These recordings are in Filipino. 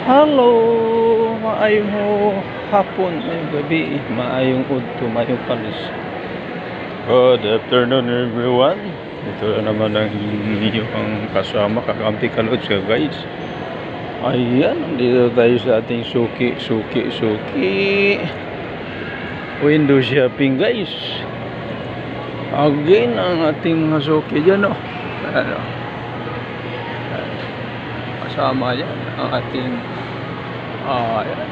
Hello, maayong hapon, maayong gabi, maayong udto, maayong palis. Good afternoon everyone. Ito na naman ang inyong kasama, kakampi kalods ka guys. Ayan, dito tayo sa ating suki window shopping guys. Again, ang ating mga suki dyan ano, kasama yan ang ating ayan.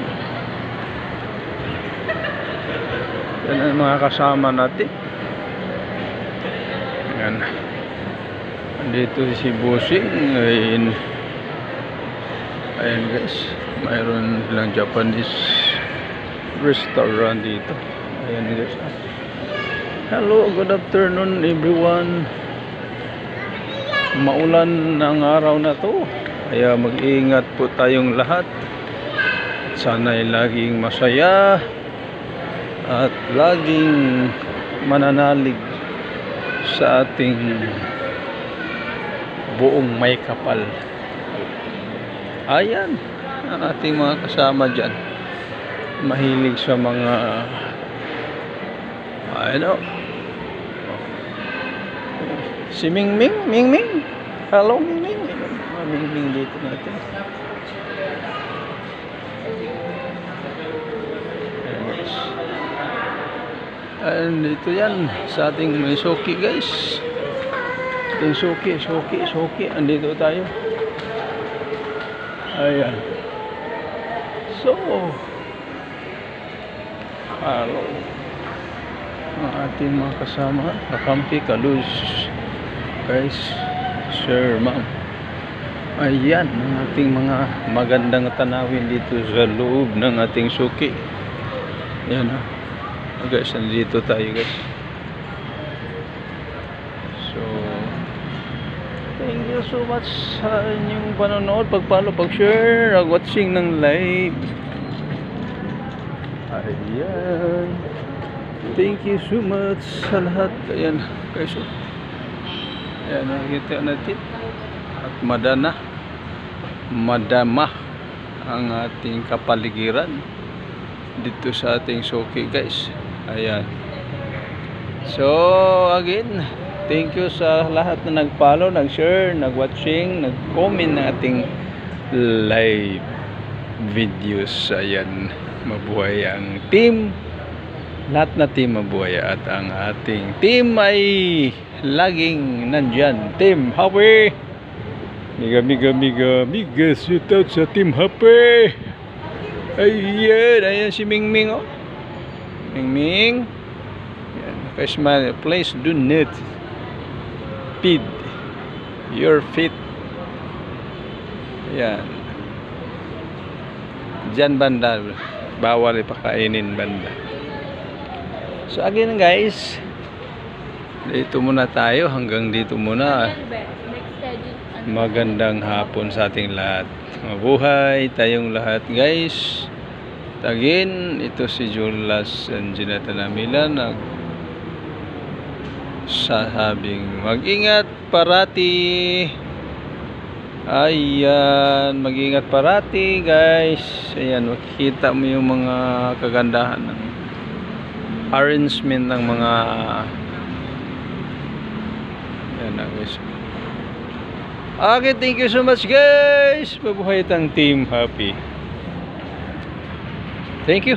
Yan ang mga kasama natin. Yan. Dito si Busing. Ayan guys, mayroon lang Japanese restaurant dito. Ayan guys. Hello, good afternoon everyone. Maulan ng araw na to, kaya mag-iingat po tayong lahat. Sana'y laging masaya at laging mananalig sa ating buong may kapal. Ayan ang ating mga kasama dyan, mahilig sa mga si Mingming. Hello Mingming. Mingming dito natin. And ito yan sa ating may suki guys. Ating suki. Andito tayo. Ayan. So, hello ang ating mga kasama, kakampi kalus guys, sir, ma'am. Ayan ang ating mga magandang tanawin dito sa loob ng ating suki. Ayan guys, nandito tayo guys. So, thank you so much sa inyong panonood, pag-follow, pag-share, watching ng live. Ayan, thank you so much sa lahat. Ayan guys, ayan, nakikita natin at madama ang ating kapaligiran dito sa ating suki guys. Ayan. So again, thank you sa lahat na nag-follow, nag-share, nag-watching, nag-comment ng ating live videos. Ayan, mabuhay ang team, lahat na team mabuhay, at ang ating team ay laging nandyan. Team Happy, miga, shout out sa Team Happy. Ayan si Mingming Mingming. Ayan, please do not feed your feet. Ayan, dyan banda, bawal ipakainin banda. So again guys, dito muna tayo, hanggang dito muna. Magandang hapon sa ating lahat. Mabuhay tayong lahat guys. Again, ito si Julas and Ginata Namila nagsasabing mag-ingat parati. Ayan, mag-ingat parati guys. Ayan, makikita mo yung mga kagandahan ng arrangement ng mga ayan na guys. Okay, thank you so much guys. Mabuhay tang Team Happy. Thank you.